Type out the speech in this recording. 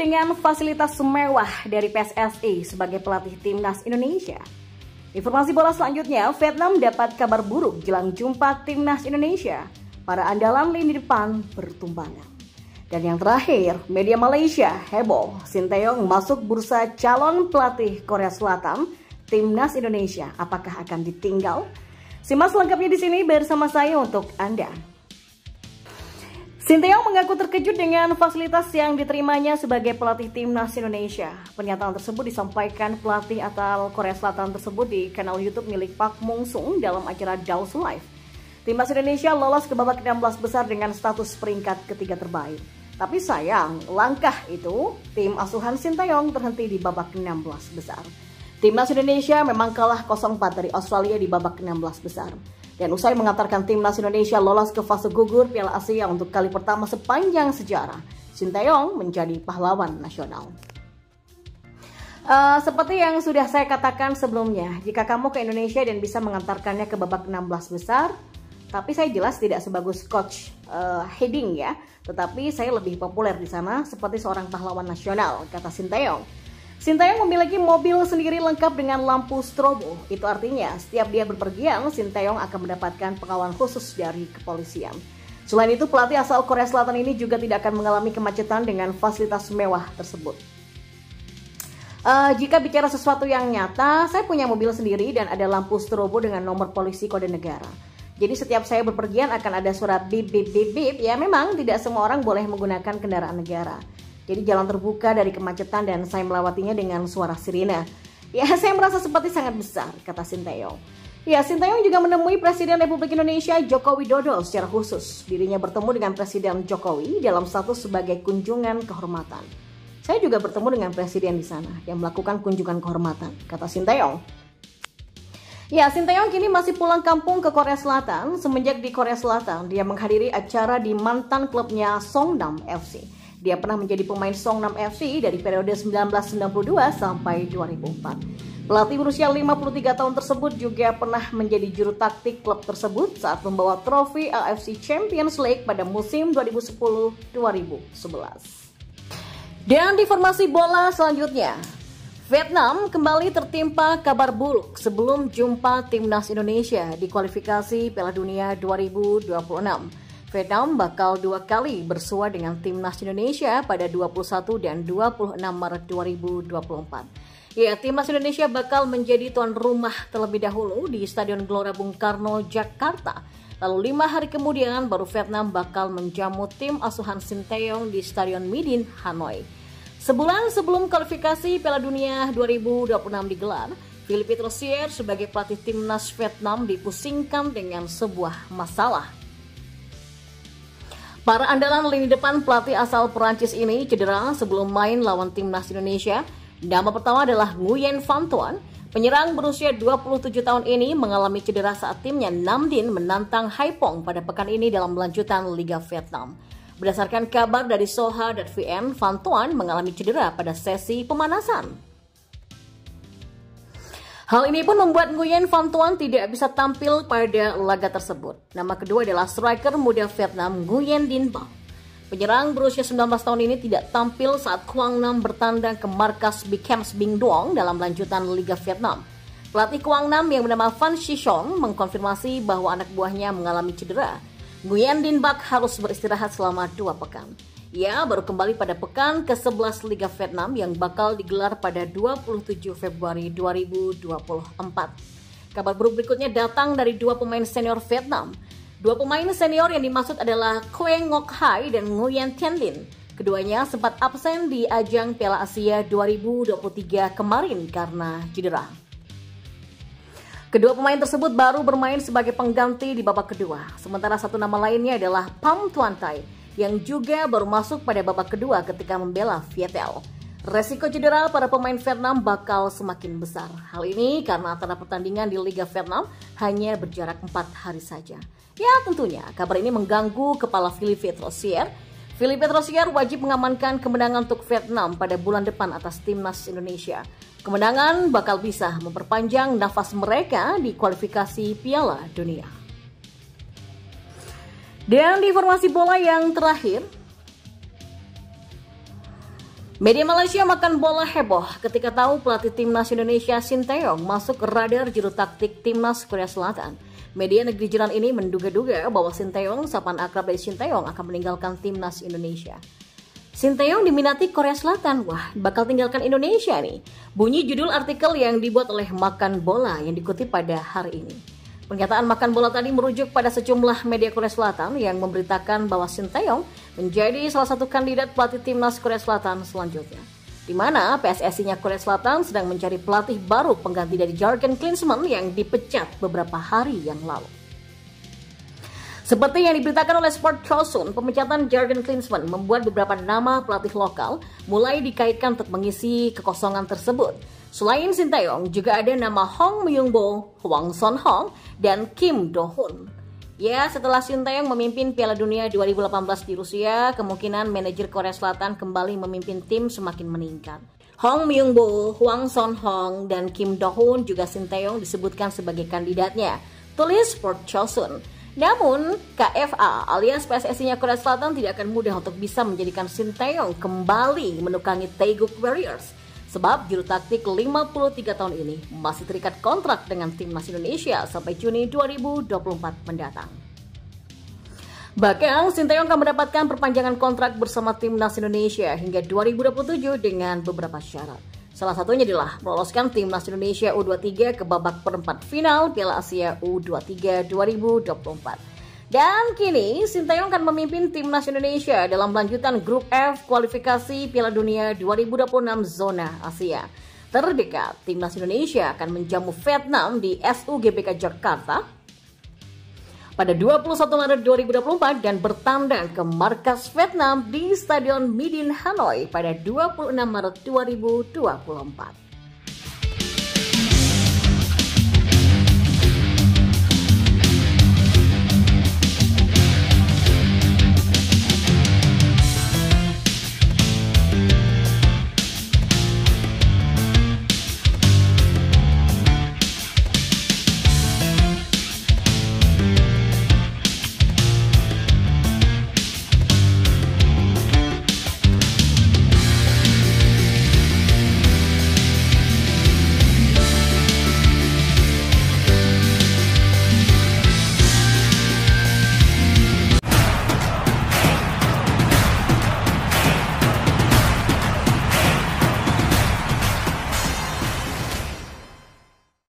dengan fasilitas mewah dari PSSI sebagai pelatih timnas Indonesia. Informasi bola selanjutnya, Vietnam dapat kabar buruk jelang jumpa timnas Indonesia. Para andalan lini depan bertumbangan. Dan yang terakhir, media Malaysia heboh, Sinteyong masuk bursa calon pelatih Korea Selatan timnas Indonesia. Apakah akan ditinggal? Simak selengkapnya di sini bersama saya untuk Anda. Sinteyong mengaku terkejut dengan fasilitas yang diterimanya sebagai pelatih timnas Indonesia. Pernyataan tersebut disampaikan pelatih asal Korea Selatan tersebut di kanal YouTube milik Park Mong-sung dalam acara Daus Live. Timnas Indonesia lolos ke babak 16 besar dengan status peringkat ketiga terbaik. Tapi sayang, langkah itu tim asuhan Sinteyong terhenti di babak 16 besar. Timnas Indonesia memang kalah 0-4 dari Australia di babak 16 besar. Dan usai mengantarkan timnas Indonesia lolos ke fase gugur Piala Asia untuk kali pertama sepanjang sejarah, Sinteyong menjadi pahlawan nasional. Seperti yang sudah saya katakan sebelumnya, jika kamu ke Indonesia dan bisa mengantarkannya ke babak 16 besar, tapi saya jelas tidak sebagus coach Heading ya, tetapi saya lebih populer di sana seperti seorang pahlawan nasional, kata Sinteyong. Sinteyong memiliki mobil sendiri lengkap dengan lampu strobo. Itu artinya setiap dia berpergian, Sinteyong akan mendapatkan pengawalan khusus dari kepolisian. Selain itu, pelatih asal Korea Selatan ini juga tidak akan mengalami kemacetan dengan fasilitas mewah tersebut. Jika bicara sesuatu yang nyata, saya punya mobil sendiri dan ada lampu strobo dengan nomor polisi kode negara. Jadi setiap saya berpergian akan ada suara bip bip bip bip. Ya memang tidak semua orang boleh menggunakan kendaraan negara. Jadi jalan terbuka dari kemacetan dan saya melewatinya dengan suara sirine. Ya, saya merasa seperti sangat besar, kata Sinteyong. Ya, Sinteyong juga menemui Presiden Republik Indonesia Joko Widodo secara khusus. Dirinya bertemu dengan Presiden Jokowi dalam status sebagai kunjungan kehormatan. Saya juga bertemu dengan Presiden di sana yang melakukan kunjungan kehormatan, kata Sinteyong. Ya, Sinteyong kini masih pulang kampung ke Korea Selatan. Semenjak di Korea Selatan, dia menghadiri acara di mantan klubnya Songnam FC. Dia pernah menjadi pemain Songnam FC dari periode 1992 sampai 2004. Pelatih berusia 53 tahun tersebut juga pernah menjadi juru taktik klub tersebut saat membawa trofi AFC Champions League pada musim 2010-2011. Dan di informasi bola selanjutnya, Vietnam kembali tertimpa kabar buruk sebelum jumpa timnas Indonesia di kualifikasi Piala Dunia 2026. Vietnam bakal 2 kali bersua dengan timnas Indonesia pada 21 dan 26 Maret 2024. Ya, timnas Indonesia bakal menjadi tuan rumah terlebih dahulu di Stadion Gelora Bung Karno, Jakarta. Lalu 5 hari kemudian baru Vietnam bakal menjamu tim asuhan Sinteyong di Stadion Midin, Hanoi. Sebulan sebelum kualifikasi Piala Dunia 2026 digelar, Philippe Troussier sebagai pelatih timnas Vietnam dipusingkan dengan sebuah masalah. Para andalan lini depan pelatih asal Perancis ini cedera sebelum main lawan timnas Indonesia. Nama pertama adalah Nguyen Van Thuan. Penyerang berusia 27 tahun ini mengalami cedera saat timnya Nam Dinh menantang Haiphong pada pekan ini dalam lanjutan Liga Vietnam. Berdasarkan kabar dari Soha.vn, Van Thuan mengalami cedera pada sesi pemanasan. Hal ini pun membuat Nguyen Van Thuan tidak bisa tampil pada laga tersebut. Nama kedua adalah striker muda Vietnam Nguyen Dinh Bach. Penyerang berusia 19 tahun ini tidak tampil saat Quang Nam bertandang ke markas Bicams Binh Duong dalam lanjutan Liga Vietnam. Pelatih Quang Nam yang bernama Van Shishon mengkonfirmasi bahwa anak buahnya mengalami cedera. Nguyen Dinh Bach harus beristirahat selama 2 pekan. Ia baru kembali pada pekan ke-11 Liga Vietnam yang bakal digelar pada 27 Februari 2024. Kabar buruk berikutnya datang dari 2 pemain senior Vietnam. 2 pemain senior yang dimaksud adalah Quang Ngoc Hai dan Nguyen Thanh Linh. Keduanya sempat absen di ajang Piala Asia 2023 kemarin karena cedera. Kedua pemain tersebut baru bermain sebagai pengganti di babak kedua. Sementara satu nama lainnya adalah Pham Tuan Thai, yang juga baru masuk pada babak kedua ketika membela Vietel. Resiko cedera para pemain Vietnam bakal semakin besar. Hal ini karena antara pertandingan di Liga Vietnam hanya berjarak 4 hari saja. Ya tentunya kabar ini mengganggu kepala Philippe Troussier. Philippe Troussier wajib mengamankan kemenangan untuk Vietnam pada bulan depan atas timnas Indonesia. Kemenangan bakal bisa memperpanjang nafas mereka di kualifikasi Piala Dunia. Dan di informasi bola yang terakhir, Media Malaysia makan bola heboh ketika tahu pelatih timnas Indonesia Sinteyong masuk ke radar juru taktik timnas Korea Selatan. Media negeri jiran ini menduga-duga bahwa Sinteyong, sapaan akrab dari Sinteyong, akan meninggalkan timnas Indonesia. Sinteyong diminati Korea Selatan, wah bakal tinggalkan Indonesia nih. Bunyi judul artikel yang dibuat oleh Makan Bola yang dikutip pada hari ini. Pernyataan Makan Bola tadi merujuk pada sejumlah media Korea Selatan yang memberitakan bahwa Sinteyong menjadi salah satu kandidat pelatih timnas Korea Selatan selanjutnya. Di mana PSSI-nya Korea Selatan sedang mencari pelatih baru pengganti dari Jurgen Klinsmann yang dipecat beberapa hari yang lalu. Seperti yang diberitakan oleh Sport Chosun, pemecatan Jurgen Klinsmann membuat beberapa nama pelatih lokal mulai dikaitkan untuk mengisi kekosongan tersebut. Selain Sinteyong, juga ada nama Hong Myung-bo, Hwang Son-hong, dan Kim Do-hoon. Ya, setelah Sinteyong memimpin Piala Dunia 2018 di Rusia, kemungkinan manajer Korea Selatan kembali memimpin tim semakin meningkat. Hong Myung-bo, Hwang Son-hong, dan Kim Do-hoon juga Sinteyong disebutkan sebagai kandidatnya, tulis Sport Chosun. Namun, KFA alias PSSI-nya Korea Selatan tidak akan mudah untuk bisa menjadikan Sinteyong kembali menukangi Taeguk Warriors. Sebab juru taktik 53 tahun ini masih terikat kontrak dengan timnas Indonesia sampai Juni 2024 mendatang. Bahkan, Sinteyong akan mendapatkan perpanjangan kontrak bersama timnas Indonesia hingga 2027 dengan beberapa syarat. Salah satunya adalah meloloskan timnas Indonesia U23 ke babak perempat final Piala Asia U23 2024. Dan kini Sinteyong akan memimpin timnas Indonesia dalam lanjutan grup F kualifikasi Piala Dunia 2026 zona Asia. Terdekat, timnas Indonesia akan menjamu Vietnam di SUGBK Jakarta pada 21 Maret 2024 dan bertandang ke markas Vietnam di Stadion Midin Hanoi pada 26 Maret 2024.